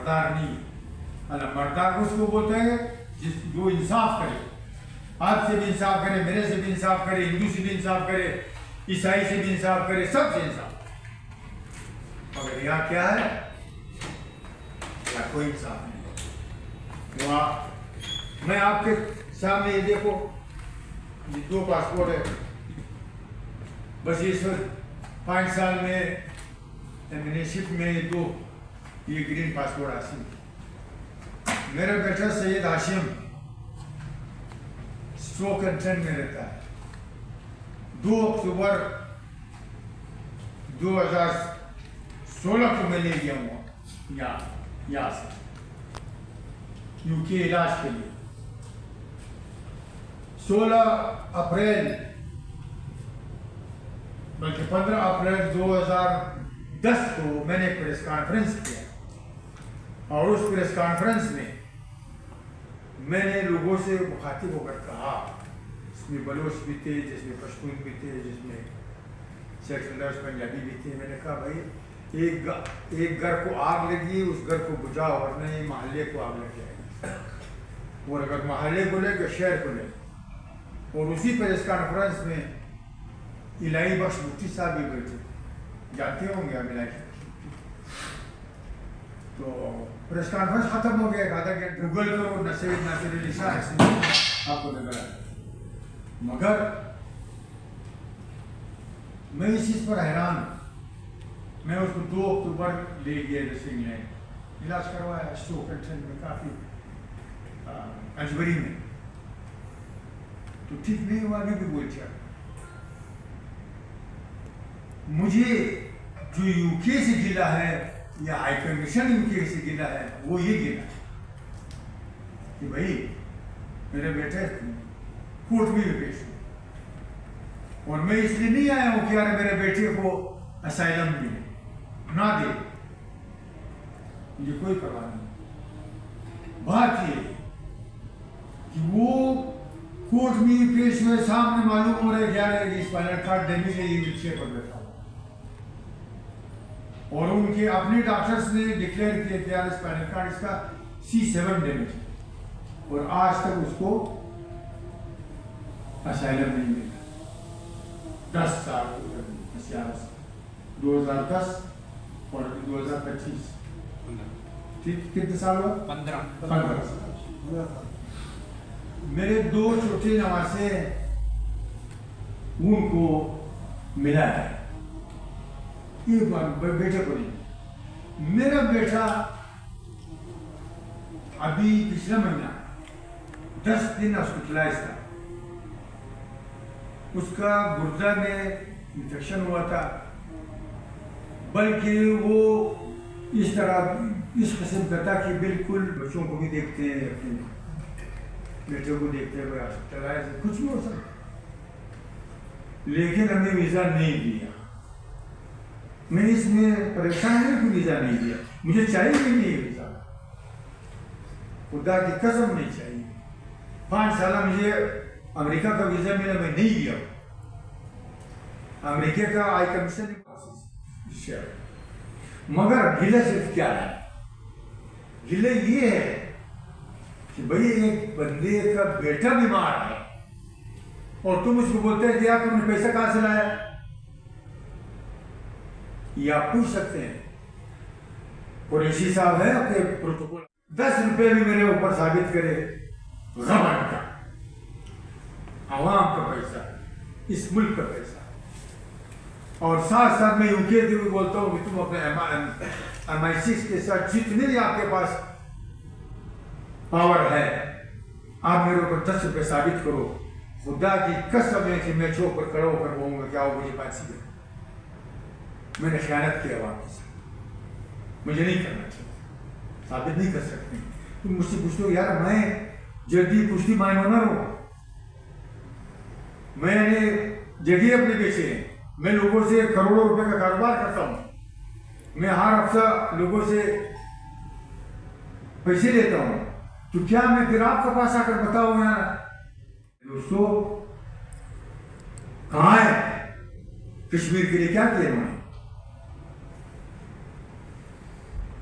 مردار نہیں ہے. اللہ مردار اس کو بولتا ہے جو انصاف کرے, آپ سے بھی انصاف کرے, میرے سے بھی انصاف کرے, ہندو سے بھی انصاف کرے, عیسائی سے بھی انصاف کرے, سب سے انصاف. مگر یہاں کیا ہے؟ یہاں کوئی انصاف نہیں. میں آپ کے سامنے یہ دیکھو, یہ 2 پاسپورٹ ہے, بس اس وقت 5 سال میں ایمنیشپ میں 2 یہ گرین پاسپورٹ حاصل. میرا بیٹا سید ہاشم اسٹروک کنٹرن میں رہتا ہے. 2 اکتوبر 2016 کو میں لے گیا ہوں یہاں سے UK علاج کے لیے. 16 اپریل بلکہ 15 اپریل 2010 کو میں نے پریس کانفرنس کیا, اور اس پریس کانفرنس میں میں نے لوگوں سے مخاطب ہو کر کہا, جس میں بلوچ بھی تھے, جس میں پشتون بھی تھے, جس میں سیکولرز پنجابی بھی تھے. میں نے کہا بھائی ایک گھر کو آگ لگی, اس گھر کو بجھاؤ, ورنہ یہ محلے کو آگ لگ جائے گی, اور اگر محلے کو لے تو شہر کو لے. اور اسی پریس کانفرنس میں الہی بخش مفتی صاحب بھی بیٹھے, جانتے ہوں گے آپ الہی بخش. تو پریس کانفرنس ختم ہو گیا, کہا تھا کہ گوگل کرو ناصر علی شاہ, آپ کو نظر آئے. مگر میں اس چیز پر حیران ہوں. میں اس کو 2 اکتوبر لے گیا انگلینڈ, علاج کروایا اسٹروک کنٹرن میں, کافی اجبری میں, تو ٹھیک نہیں ہوا. بھی بول چاہ مجھے جو UK سے گلا ہے یا ہائی کمیشن UK سے گلا ہے, وہ یہ گلا کہ بھائی میرے بیٹے کورٹ میں پیش ہو, اور میں اس لیے نہیں آیا ہوں کہ یار میرے بیٹے کو اسائلم ملے نہ دے, مجھے کوئی پرواہ نہیں. بات یہ کہ وہ کورٹ میں پیش ہوئے, سامنے معلوم ہو رہا ہے 11 اسپائنل کارڈ ڈیمیج ہے, یہ ویلچیئر پر بیٹھا ہوا, اور ان کے اپنے ڈاکٹرز نے ڈکلیئر کیا کہ یار اسپائنل کارڈ اس کا C7 ڈیمیج ہے, اور آج تک اس کو اسائلم نہیں ملا. 10 سال 2010 اور 2025, کتنے سال ہوا؟ 15 سال. میرے 2 چھوٹے نواسے ان کو ملا ہے, یہ بیٹے کو نہیں. میرا بیٹا ابھی پچھلا مہینہ 10 دن ہاسپٹلائز تھا. اس کا گردہ میں انفیکشن ہوا تھا, بلکہ وہ اس طرح اس قسم کا تھا کہ بالکل بچوں کو بھی دیکھتے ہیں, اپنے بیٹے کو دیکھتے ہیں, ہاسپٹلائز کچھ بھی ہو سکتا. لیکن ہمیں ویزا نہیں دیا. میں اس میں پریشان نہیں کہ ویزا نہیں دیا, مجھے چاہیے بھی نہیں ویزا, خدا کی قسم نہیں چاہیے. 5 سالہ مجھے امریکہ کا ویزا ملا, میں نہیں گیا. امریکہ کا ہائی کمیشن شہر. مگر گلہ صرف کیا ہے؟ گلہ یہ ہے کہ بھئی ایک بندے کا بیٹا بیمار ہے اور تم اس کو بولتے ہیں کہ یار تم نے پیسہ کہاں سے لایا؟ یہ آپ پوچھ سکتے ہیں. قریشی صاحب ہے اپنے پروٹوکول, 10 روپے بھی میرے اوپر ثابت کرے, غبن کا عوام کا پیسہ, اس ملک کا پیسہ, اور ساتھ ساتھ میں UK کے بھی بولتا ہوں کہ تم اپنے MI6 کے ساتھ جتنے بھی آپ کے پاس پاور ہے, آپ میرے اوپر 10 روپے ثابت کرو. خدا کی قسم ہے کہ میں چوک پر کھڑا ہو کر بولوں گا کہ آؤ مجھے پانسی دے. میں نے خیانت کی عوام کے ساتھ, مجھے نہیں کرنا چاہیے, ثابت نہیں کر سکتے. تم مجھ سے پوچھتے ہو یار میں جلدی پشتی مائن ہونر ہوں, میں نے جگہ اپنے بیچے ہیں, میں لوگوں سے کروڑوں روپے کا کاروبار کرتا ہوں, میں ہر ہفتہ لوگوں سے پیسے لیتا ہوں, تو کیا میں پھر آپ کے پاس آ کر بتاؤں یار دوستو کہاں ہے کشمیر کے لیے کیا کیا انہوں نے؟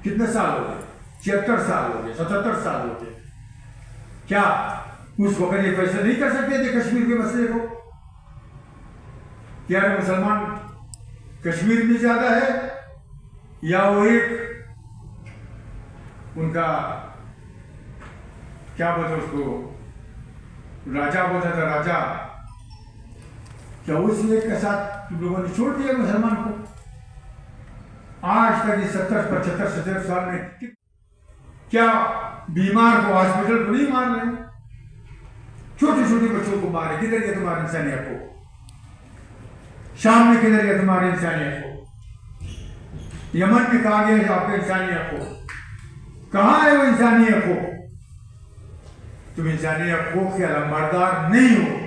کتنے سال ہو گئے؟ 76 سال ہو گئے، 77 سال ہو گئے، کیا اس وقت یہ فیصلہ نہیں کر سکتے تھے کشمیر کے مسئلے کو؟ کیا مسلمان کشمیر میں زیادہ ہے یا وہ ایک ان کا کیا بولتے اس کو راجا بولتا تھا، راجا، کیا اس ایک کے ساتھ تم لوگوں نے چھوڑ دیا مسلمان کو؟ آج تک یہ 75 سال میں کیا بیمار کو ہاسپٹل کو نہیں مار رہے؟ چھوٹے چھوٹے بچوں کو مارے، کدھر گیا تمہارے انسانیت کو؟ شام میں کدھر گیا تمہارے انسانیت کو؟ یمن میں کہا گیا ہے آپ کے انسانیت کو؟ کہاں ہے وہ انسانیت کو؟ تم انسانیت کو کے علمبردار نہیں ہو،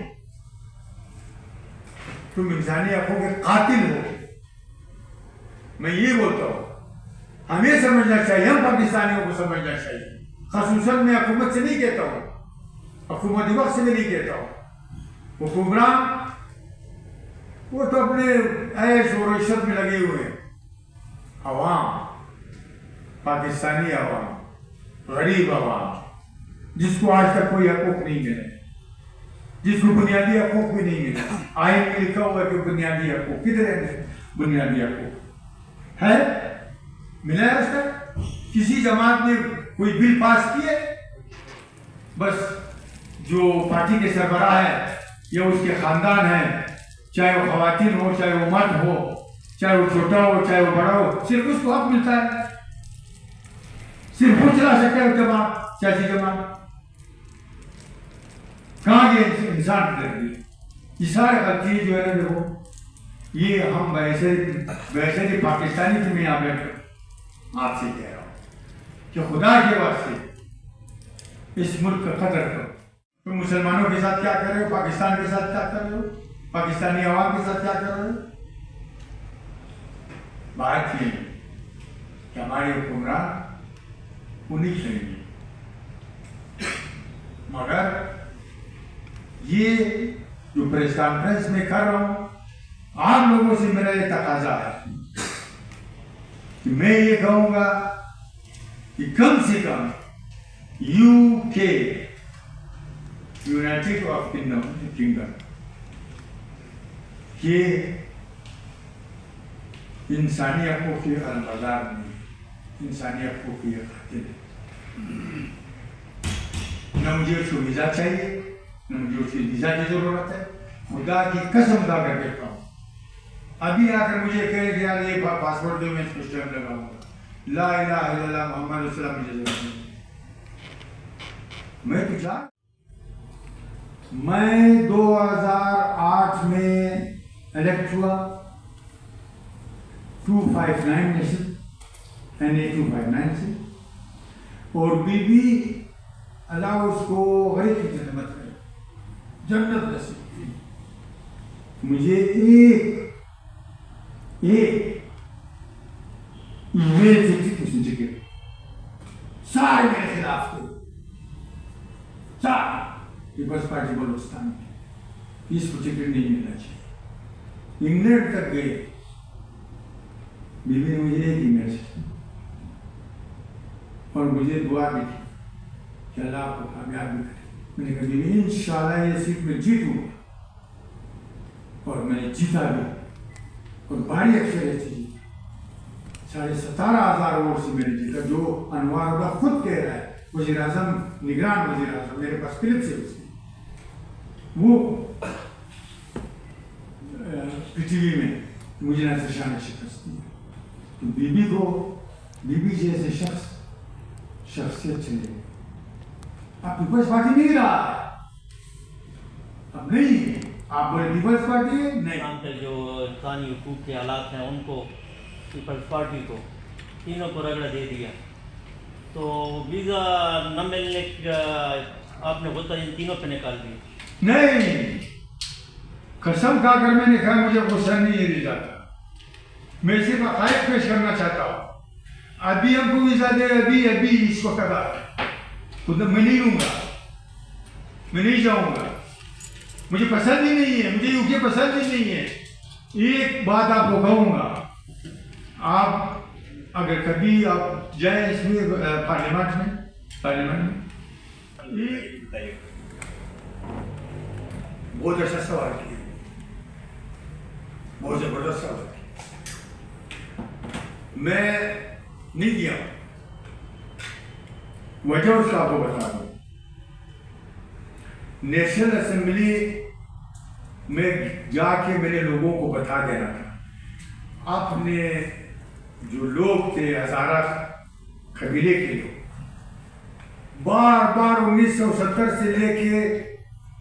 تم انسانیت کو کے قاتل ہو۔ میں یہ بولتا ہوں، ہمیں سمجھنا چاہیے، ہم پاکستانیوں کو سمجھنا چاہیے، خصوصاً میں حکومت سے نہیں کہتا ہوں، حکومتی وقت سے میں نہیں کہتا ہوں، حکمران وہ تو اپنے عیش و عشرت میں لگے ہوئے ہیں، عوام، پاکستانی عوام، غریب عوام، جس کو آج تک کوئی حقوق نہیں ملے، جس کو بنیادی حقوق بھی نہیں ملے، آئین میں لکھا ہوا ہے کہ بنیادی حقوق کدھر ہے؟ بنیادی حقوق ہے؟ ملا ہے اس کا؟ کسی جماعت نے کوئی بل پاس کیے؟ بس جو پارٹی کے سربراہ ہے یا اس کے خاندان ہیں، چاہے وہ خواتین ہو، چاہے وہ مرد ہو، چاہے وہ چھوٹا ہو، چاہے وہ بڑا ہو، صرف اس کو حق ملتا ہے، صرف وہ چلا سکتا ہے جماعت، سیاسی جماعت۔ کہاں گئے انسان کی زندگی؟ یہ سارے غلطی جو ہے نا، دیکھو یہ ہم ویسے ہی پاکستانی کی میں یہاں بیٹھ آپ سے کہہ رہا ہوں کہ خدا کے واسطے اس ملک کا قدر کرو۔ تم مسلمانوں کے ساتھ کیا کر رہے ہو؟ پاکستان کے ساتھ کیا کر رہے ہو؟ پاکستانی عوام کے ساتھ کیا کر رہے ہو؟ بات یہ کہ ہمارے حکمران انہیں چاہیے، مگر یہ جو پریس کانفرنس میں کر رہا ہوں، عام لوگوں سے میرا یہ تقاضا ہے کہ میں یہ کہوں گا کہ کم سے کم UK یونائٹڈ آف کنگڈم یہ انسانی حقوق کے علمبردار نہیں، انسانی حقوق کے قاتل ہے۔ نہ مجھے اس کو ویزا چاہیے، نہ مجھے اس کی ویزا کی ضرورت ہے، خدا کی قسم ادا کر کہتا ہوں۔ ابھی آ کر مجھے کہے کہ یار یہ پاسپورٹ دو، میں اس کو اسٹیمپ لگاؤں گا، لا الہ الا اللہ محمد رسول اللہ، مجھے ضرورت نہیں۔ میں تو چاہ میں 2008 میں الیکٹ ہوا 259 میں سے، NA 259 سے، اور بی بی اللہ اس کو غریب کی جنت کرے، جنت نصیب کی۔ مجھے ایک میل سے اس نے ٹکٹ سارے میرے خلاف تھے، سارے پیپلز پارٹی بلوچستان کی، اس کو ٹکٹ نہیں ملنا چاہیے۔ انگلینڈ تک گئے، بیوی نے مجھے ایک ای میل سے اور مجھے دعا بھی کی کہ اللہ آپ کو کامیاب بھی کرے۔ میں نے کہا بیوی انشاءاللہ یہ سیٹ میں جیتوں گا، اور میں نے جیتا بھی، اور بھاری اکثریت سے جیتا، 17,500 ووٹ سے میں نے جیتا، جو انوار اللہ خود کہہ رہا ہے، وزیر اعظم، نگران وزیر اعظم، میرے پاس کلپ سے اس نے وہ پی وی میں مجھے نہ شان شکست دی۔ تو بی بی جیسے شخصیت چلے گئے۔ اب پیپلز پارٹی نہیں رہا، اب نہیں ہے، آپ بولے پیپلز پارٹی ہے نہیں۔ جو انسانی حقوق کے حالات ہیں ان کو پیپلز پارٹی کو تینوں کو رگڑا دے دیا، تو ویزا نہ ملنے کا آپ نے غصہ ان تینوں پہ نکال دیا۔ نہیں، قسم کھا کر میں نے کہا مجھے غصہ نہیں ہے جاتا، میں صرف حقائق پیش کرنا چاہتا ہوں۔ ابھی ہم کو ویزا دے، ابھی اس کو کرا خود میں نہیں لوں گا، میں نہیں جاؤں گا، مجھے پسند ہی نہیں ہے، مجھے UK پسند ہی نہیں ہے۔ ایک بات آپ کو کہوں گا، آپ اگر کبھی آپ جائیں اس میں پارلیمنٹ میں یہ بہت اچھا سوال کیا، بہت زبردست سوال کیا. میں نہیں کیا، وجہ اس کا آپ کو بتا دوں. نیشنل اسمبلی میں جا کے میرے لوگوں کو بتا دینا تھا، اپنے جو لوگ تھے ہزارہ قبیلے کے لوگ بار بار 1970 سے لے کے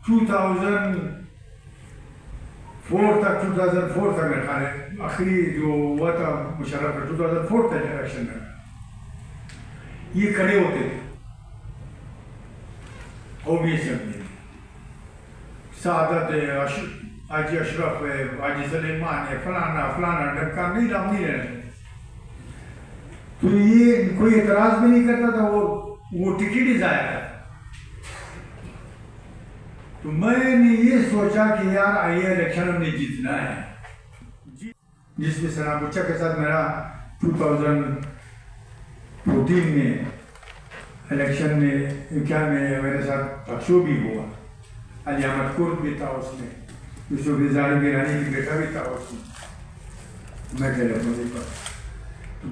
2004 تک میرے خیال ہے آخری جو ہوا تھا مشرف کا 2004 تک الیکشن میں یہ کھڑے ہوتے تھے قومی اسمبلی میں. سعادت ہے، حاجی اشرف ہے، حاجی سلیمان ہے، فلانا ڈھمکا نہیں رہنے. تو یہ کوئی اعتراض بھی نہیں کرتا تھا، وہ ٹکٹ ہی ضائع تھا. تو میں نے یہ سوچا کہ یار یہ الیکشن ہم نے جیتنا ہے، جس میں سنا بچہ کے ساتھ میرا 2014 میں الیکشن میں کیا میرے ساتھ پکشو بھی ہوا، علی احمد کرد بھی تھا اس میں، یوسف رضا گیلانی کی بیٹا بھی تھا اس میں ٹیلیفون پر.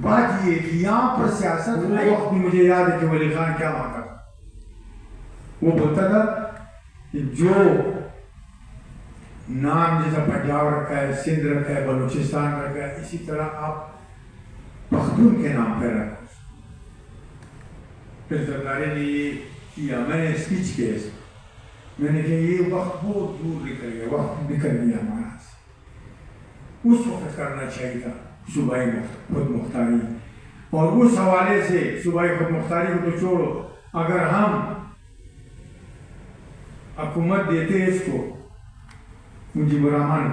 بات یہ کہ یہاں پر سیاست وہ وقت بھی مجھے یاد ہے کہ ولی خان کیا مانگا تھا. وہ بولتا تھا کہ جو نام جیسا پنجاب رکھا ہے، سندھ رکھا ہے، بلوچستان رکھا ہے، اسی طرح آپ پختون کے نام پہ رکھو. پھر سرکاری نے یہ کیا، میں نے اسپیچ کیا، میں نے کہا یہ وقت بہت دور نکل گیا، وقت نکل گیا ہمارا سے. اس وقت کرنا چاہیے تھا صوبائی خود مختاری. اور اس حوالے سے صوبائی خود مختاری کو تو چھوڑو، اگر ہم حکومت دیتے اس کو مجیب الرحمان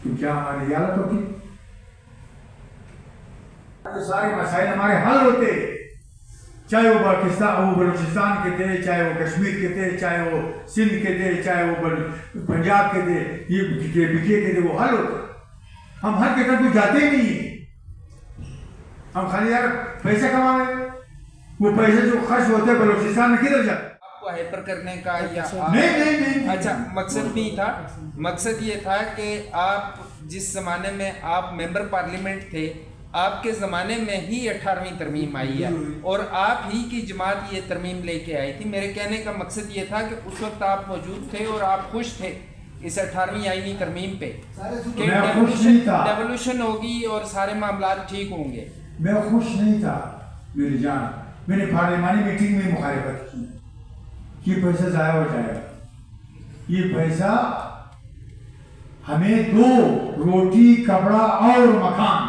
تو کیا ہماری حالت ہوتی؟ سارے مسائل ہمارے حل ہوتے، چاہے وہ پاکستان، وہ بلوچستان کے تھے، چاہے وہ کشمیر کے تھے، چاہے وہ سندھ کے تھے، چاہے وہ پنجاب کے تھے، یہ بکے کے تھے، وہ حل ہوتے. ہم ہر کے طرف جاتے ہی نہیں ہیں، ہم خالی یار پیسہ کمائیں، وہ پیسے جو خرچ ہوتے ہیں بلوچستان میں کدھر جاتے؟ آپ کو ہائپر کرنے کا یا نہیں اچھا مقصد بھی تھا، مقصد یہ تھا کہ آپ جس زمانے میں آپ ممبر پارلیمنٹ تھے، آپ کے زمانے میں ہی 18ویں ترمیم آئی ہے اور آپ ہی کی جماعت یہ ترمیم لے کے آئی تھی. میرے کہنے کا مقصد یہ تھا کہ اس وقت آپ موجود تھے اور آپ خوش تھے اس 18ویں آئینی ترمیم پہ کہ ڈیولوشن ہوگی اور سارے معاملات ٹھیک ہوں گے. میں خوش نہیں تھا میری جان. میں نے پارلیمانی میٹنگ میں مخالفت کی، یہ پیسہ ضائع ہو جائے گا. یہ پیسہ ہمیں دو روٹی، کپڑا اور مکان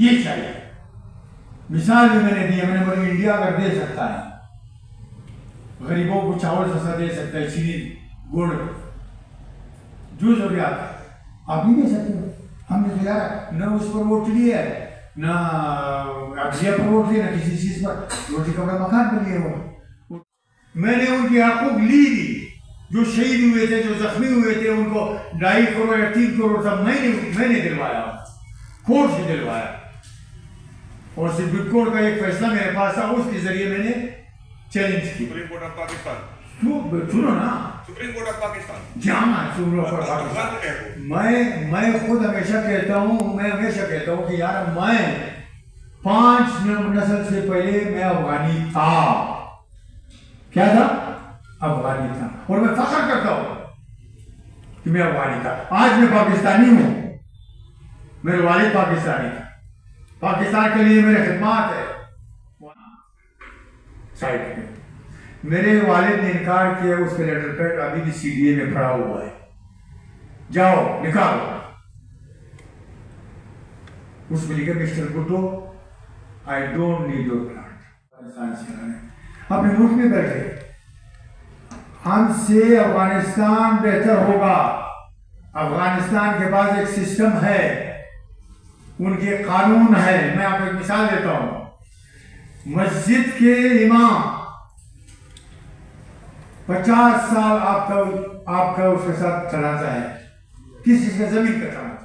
یہ چاہیے. مثال بھی میں نے دی ہے، میں نے بولا انڈیا اگر دے سکتا ہے، غریبوں کو چاول سستا دے سکتا ہے، چینی، گڑ، جو ضروریات ہے آپ نہیں دے سکتے. ہم نے تو یار نہ اس پر ووٹ لیے ہے، نہ عدلیہ پر ووٹ لیے، نہ کسی چیز پر. روٹی کپڑا مکان پر لیے ہوا. میں نے ان کے حقوق لی، جو شہید ہوئے تھے، جو زخمی ہوئے تھے، ان کو 2.5 کروڑ یا 3 کروڑ سب میں نے دلوایا، کورٹ سے دلوایا. اور سپریم کورٹ کا ایک فیصلہ میرے پاس تھا، اس کے ذریعے میں نے چیلنج کی. سپریم کورٹ آف پاکستان، سنو نا، سپریم کورٹ آف پاکستان، جہاں سنو پاکستان. میں خود ہمیشہ کہتا ہوں کہ یار میں 5 نسل سے پہلے میں افغانی تھا. کیا تھا؟ افغانی تھا. اور میں فخر کرتا ہوں کہ میں افغانی تھا. آج میں پاکستانی ہوں، میرے والد پاکستانی تھا. پاکستان کے لیے میرے خدمات ہے. سائڈ میں میرے والد نے انکار کیا، اس کے لیٹر پیڈ ابھی بھی سی ڈی اے میں پڑا ہوا ہے. جاؤ نکالو. اس میں لکھا mister Gattu I don't need your plant. اپنے ملک میں بیٹھے، ہم سے افغانستان بہتر ہوگا. افغانستان کے پاس ایک سسٹم ہے، ان کے قانون ہے. میں آپ کو ایک مثال دیتا ہوں. مسجد کے امام 50 سال آپ کا اس کے ساتھ تنازع ہے، کس چیز کا؟ زمین کا تنازع.